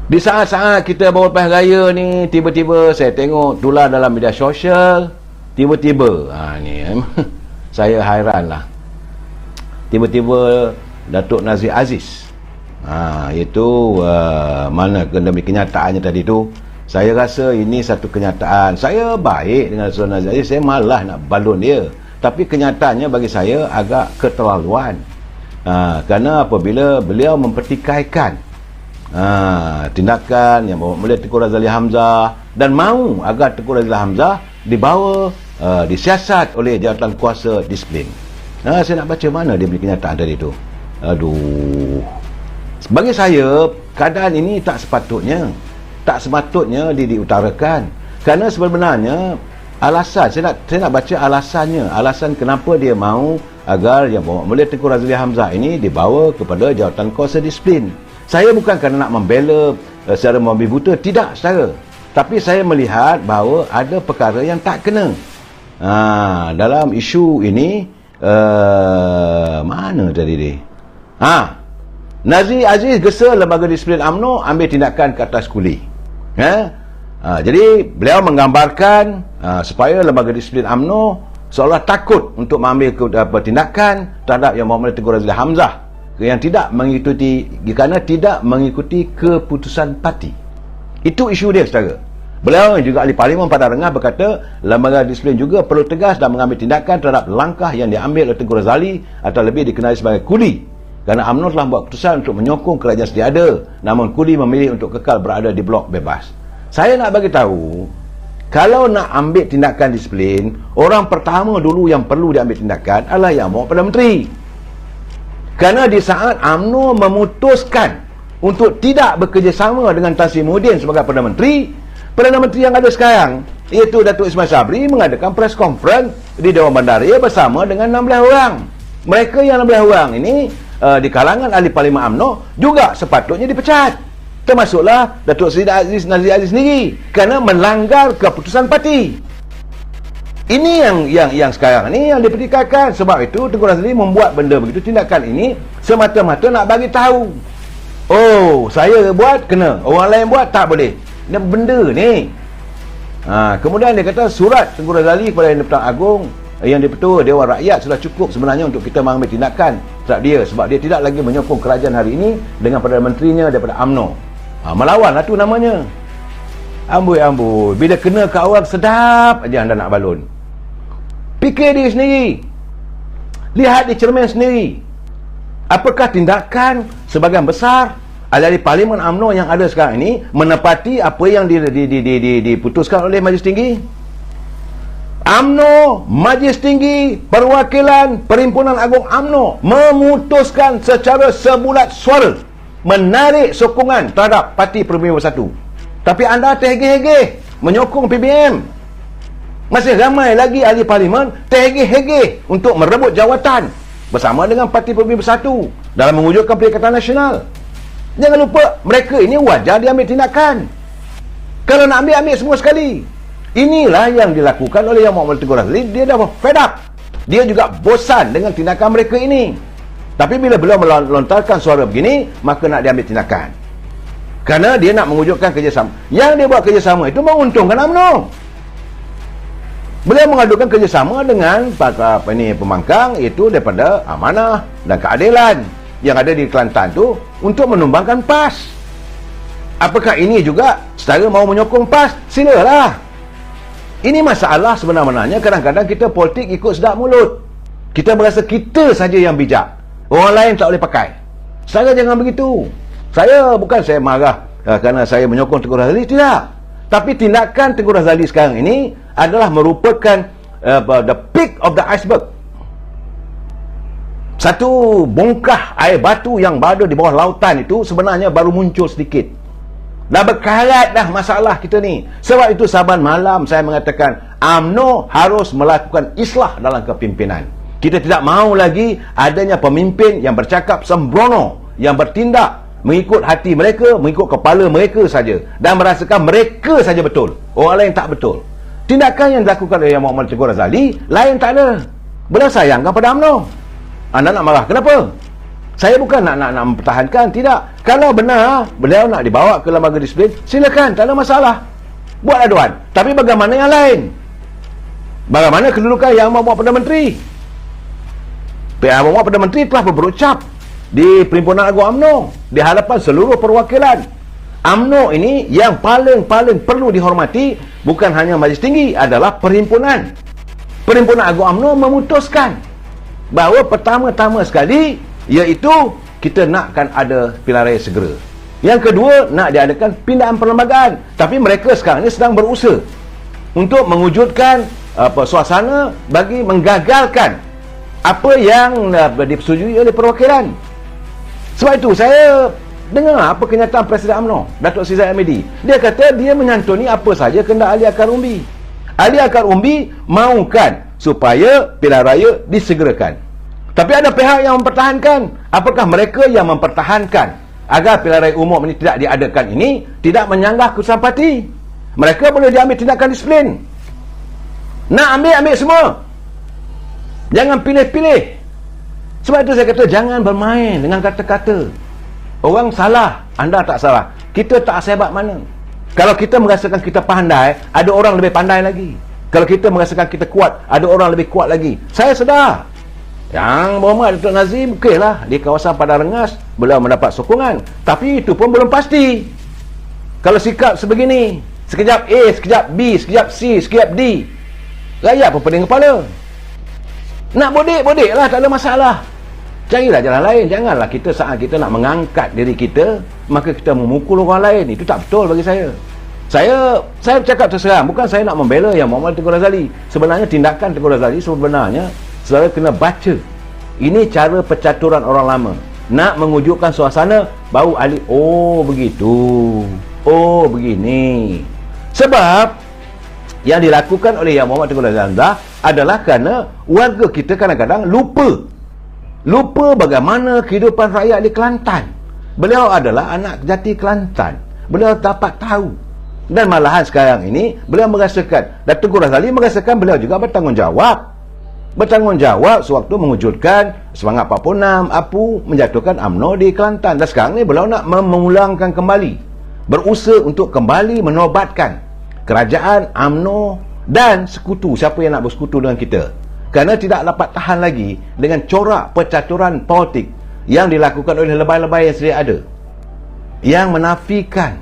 Di saat-saat kita baru lepas raya ni, tiba-tiba saya tengok tular dalam media sosial, tiba-tiba, ni saya hairan lah. Tiba-tiba Datuk Nazir Aziz, itu mana kenyataannya tadi tu, saya rasa ini satu kenyataan. Saya baik dengan Datuk Nazir Aziz, saya malah nak balon dia. Tapi kenyataannya bagi saya agak keterlaluan. Kerana apabila beliau mempertikaikan tindakan yang melihat Tengku Razali Hamzah dan mahu agar Tengku Razali Hamzah dibawa disiasat oleh jawatan kuasa disiplin. Saya nak baca mana dia punya kenyataan tadi tu. Aduh, bagi saya keadaan ini tak sepatutnya diutarakan. Kerana sebenarnya alasan, saya nak baca alasan kenapa dia mahu agar yang melihat Tengku Razali Hamzah ini dibawa kepada jawatan kuasa disiplin. Saya bukan kerana nak membela secara membabi buta, tidak saudara. Tapi saya melihat bahawa ada perkara yang tak kena. Dalam isu ini, mana tadi dia? Nazir Aziz gesa Lembaga Disiplin UMNO ambil tindakan ke atas kuli. Jadi beliau menggambarkan supaya Lembaga Disiplin UMNO seolah takut untuk mengambil tindakan terhadap Yang Berhormat Tengku Razali Hamzah yang tidak mengikuti, kerana tidak mengikuti keputusan parti. Itu isu dia, saudara. Beliau juga ahli parlimen pada Rengah berkata Lembaga Disiplin juga perlu tegas dan mengambil tindakan terhadap langkah yang diambil oleh Tengku Razali atau lebih dikenali sebagai kuli, kerana UMNO telah membuat keputusan untuk menyokong kerajaan sedia ada, namun kuli memilih untuk kekal berada di blok bebas. Saya nak bagi tahu, kalau nak ambil tindakan disiplin, orang pertama dulu yang perlu diambil tindakan adalah Yang Berhormat Perdana Menteri. Kerana di saat UMNO memutuskan untuk tidak bekerjasama dengan Tan Sri Muhyiddin sebagai Perdana Menteri yang ada sekarang, iaitu Datuk Ismail Sabri, mengadakan press conference di Dewan Bandaraya bersama dengan 16 orang. Mereka yang 16 orang ini di kalangan ahli parlimen UMNO juga sepatutnya dipecat. Termasuklah Datuk Seri Nazir Aziz sendiri, kerana melanggar keputusan parti. Ini yang sekarang ni yang dipertikaikan. Sebab itu Tengku Razali membuat benda begitu, tindakan ini semata-mata nak bagi tahu, saya buat kena, orang lain buat tak boleh. Ini benda ni. Kemudian dia kata surat Tengku Razali kepada Yang di-Pertuan Agong, Yang di-Pertua Dewan Rakyat sudah cukup sebenarnya untuk kita mengambil tindakan terhadap dia, sebab dia tidak lagi menyokong kerajaan hari ini dengan Perdana Menterinya daripada UMNO. Melawan lah tu namanya. Amboi, bila kena ke orang sedap aja anda nak balon. Fikir diri sendiri, lihat di cermin sendiri, apakah tindakan sebagian besar ahli parlimen UMNO yang ada sekarang ini menepati apa yang diputuskan oleh Majlis Tinggi UMNO. Majlis Tinggi Perwakilan Perhimpunan Agung UMNO memutuskan secara sebulat suara menarik sokongan terhadap Parti Peribumi Bersatu. Tapi anda terhegeh-hegeh menyokong PBM. Masih ramai lagi ahli parlimen terhegeh-hegeh untuk merebut jawatan bersama dengan Parti Peribumi Bersatu dalam mewujudkan Perikatan Nasional. Jangan lupa, mereka ini wajar diambil tindakan. Kalau nak ambil semua sekali. Inilah yang dilakukan oleh Yang Berhormat Tengku Razali. Dia dah fed up. Dia juga bosan dengan tindakan mereka ini. Tapi bila beliau melontarkan suara begini, maka nak diambil tindakan. Kerana dia nak mewujudkan kerjasama. Yang dia buat kerjasama itu menguntungkan UMNO. Beliau mengadukan kerjasama dengan pembangkang, iaitu daripada Amanah dan Keadilan yang ada di Kelantan tu, untuk menumbangkan PAS. Apakah ini juga setara mahu menyokong PAS? Silalah. Ini masalah sebenarnya. Kadang-kadang kita politik ikut sedap mulut. Kita berasa kita saja yang bijak, orang lain tak boleh pakai. Saya jangan begitu. Saya marah kerana saya menyokong Tengku Razali, tidak. Tapi tindakan Tengku Razali sekarang ini adalah merupakan the peak of the iceberg. Satu bongkah air batu yang berada di bawah lautan itu sebenarnya baru muncul sedikit. Dah berkarat dah masalah kita ni. Sebab itu saban malam saya mengatakan UMNO harus melakukan islah dalam kepimpinan. Kita tidak mahu lagi adanya pemimpin yang bercakap sembrono, yang bertindak mengikut hati mereka, mengikut kepala mereka saja, dan merasakan mereka saja betul, orang lain tak betul. Tindakan yang dilakukan oleh Yang Berhormat Tengku Razali lain tak ada. Beliau sayangkan pada UMNO. Anda nak marah kenapa? Saya bukan nak mempertahankan, tidak. Kalau benar beliau nak dibawa ke lembaga disiplin, silakan, tak ada masalah. Buat aduan. Tapi bagaimana yang lain? Bagaimana kedudukan Yang Amat Perdana Menteri? Yang Amat Perdana Menteri telah berucap di Perhimpunan Agung UMNO di hadapan seluruh perwakilan. UMNO ini yang paling perlu dihormati bukan hanya Majlis Tinggi, adalah perhimpunan. Perhimpunan Agung UMNO memutuskan bahawa pertama-tama sekali iaitu kita nakkan ada pilihan raya segera. Yang kedua, nak diadakan pindahan perlembagaan. Tapi mereka sekarang ini sedang berusaha untuk mewujudkan suasana bagi menggagalkan apa yang disetujui oleh perwakilan. Sebab itu saya dengar apa kenyataan Presiden UMNO, Datuk Seri Zahid Hamidi. Dia kata dia menyantuni apa saja kehendak ahli akar umbi. Ahli akar umbi mahukan supaya pilihan raya disegerakan. Tapi ada pihak yang mempertahankan. Apakah mereka yang mempertahankan agar pilihan raya umum ini tidak diadakan ini tidak menyanggah keputusan parti? Mereka boleh diambil tindakan disiplin. Nak ambil semua. Jangan pilih-pilih. Sebab itu saya kata jangan bermain dengan kata-kata. Orang salah, anda tak salah. Kita tak sehebat mana. Kalau kita merasakan kita pandai, ada orang lebih pandai lagi. Kalau kita merasakan kita kuat, ada orang lebih kuat lagi. Saya sedar Yang Muhammad Datuk Nazim okeylah di kawasan Padang Rengas beliau mendapat sokongan, tapi itu pun belum pasti. Kalau sikap sebegini, sekejap A, sekejap B, sekejap C, sekejap D, rakyat pun pening kepala. Nak bodek lah, tak ada masalah. Carilah jalan lain. Janganlah kita saat kita nak mengangkat diri kita, maka kita memukul orang lain. Itu tak betul bagi saya. Saya cakap terserang, bukan saya nak membela Yang Muhammad Tengku Razali. Sebenarnya tindakan Tengku Razali sebenarnya saudara kena baca. Ini cara percaturan orang lama. Nak mengujudkan suasana, baru ahli, oh begitu, oh begini. Sebab yang dilakukan oleh Yang Muhammad Tengku Razali adalah kerana warga kita kadang-kadang lupa bagaimana kehidupan rakyat di Kelantan. Beliau adalah anak jati Kelantan. Beliau dapat tahu. Dan malahan sekarang ini beliau merasakan, Datuk Tengku Razali merasakan beliau juga bertanggungjawab sewaktu mewujudkan Semangat 46 APU menjatuhkan UMNO di Kelantan. Dan sekarang ni beliau nak memulangkan kembali, berusaha untuk kembali menobatkan kerajaan, UMNO dan sekutu, siapa yang nak bersekutu dengan kita. Kerana tidak dapat tahan lagi dengan corak percaturan politik yang dilakukan oleh lebay-lebay yang sedia ada, yang menafikan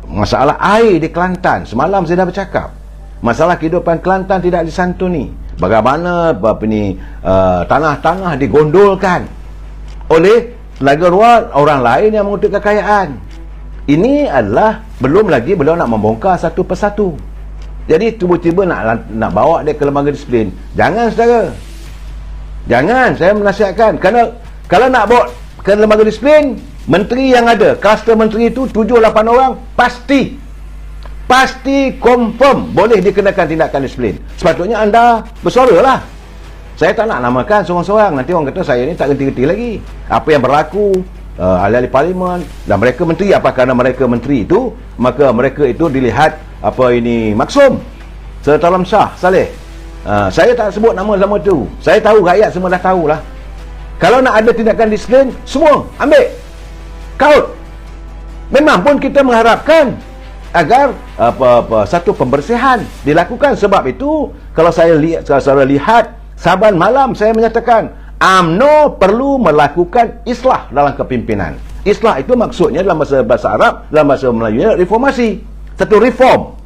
masalah air di Kelantan. Semalam saya dah bercakap, masalah kehidupan Kelantan tidak disantuni. Bagaimana tanah-tanah digondolkan oleh tenaga luar, orang lain yang mengutip kekayaan. Ini adalah belum lagi beliau nak membongkar satu persatu. Jadi tiba-tiba nak bawa dia ke lembaga disiplin. Jangan, saudara. Jangan, saya menasihatkan. Kerana kalau nak bawa ke lembaga disiplin, menteri yang ada, kluster menteri itu 7-8 orang pasti confirm boleh dikenakan tindakan disiplin. Sepatutnya anda bersuaralah. Saya tak nak namakan seorang-seorang, nanti orang kata saya ni tak reti-reti lagi apa yang berlaku. Ahli-ahli parlimen dan mereka menteri, apa kerana mereka menteri itu maka mereka itu dilihat maksum serta dalam sah saleh. Saya tak sebut nama tu. Saya tahu, rakyat semua dah tahulah. Kalau nak ada tindakan disiplin, semua ambil kaut. Memang pun kita mengharapkan agar satu pembersihan dilakukan. Sebab itu kalau saya lihat saban malam saya menyatakan UMNO perlu melakukan islah dalam kepimpinan. Islah itu maksudnya dalam bahasa Arab, dalam bahasa Melayu, reformasi. Satu reform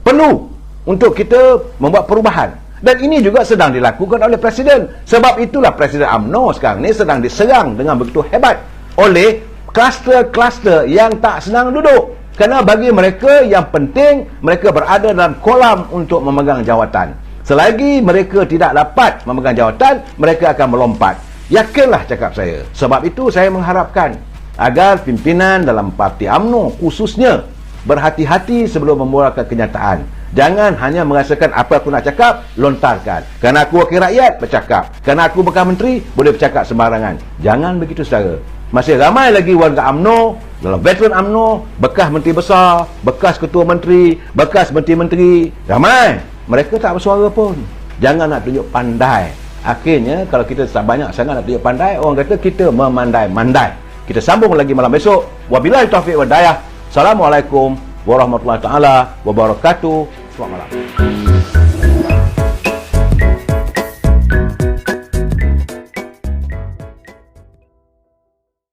perlu untuk kita membuat perubahan. Dan ini juga sedang dilakukan oleh Presiden. Sebab itulah Presiden UMNO sekarang ini sedang diserang dengan begitu hebat oleh kluster-kluster yang tak senang duduk. Kerana bagi mereka yang penting mereka berada dalam kolam untuk memegang jawatan. Selagi mereka tidak dapat memegang jawatan, mereka akan melompat. Yakinlah cakap saya. Sebab itu saya mengharapkan agar pimpinan dalam parti UMNO khususnya berhati-hati sebelum membuatkan kenyataan. Jangan hanya merasakan apa aku nak cakap, lontarkan. Kerana aku wakil rakyat, bercakap. Kerana aku bekas menteri, boleh bercakap sembarangan. Jangan begitu, saudara. Masih ramai lagi warga UMNO, dalam veteran UMNO, bekas menteri besar, bekas ketua menteri, bekas menteri-menteri, ramai. Mereka tak bersuara pun. Jangan nak tunjuk pandai. Akhirnya kalau kita tak banyak sangat nak tunjuk pandai, orang kata kita memandai-mandai. Kita sambung lagi malam esok. Wabillahi taufiq wal hidayah. Assalamualaikum warahmatullahi taala wabarakatuh. Selamat malam.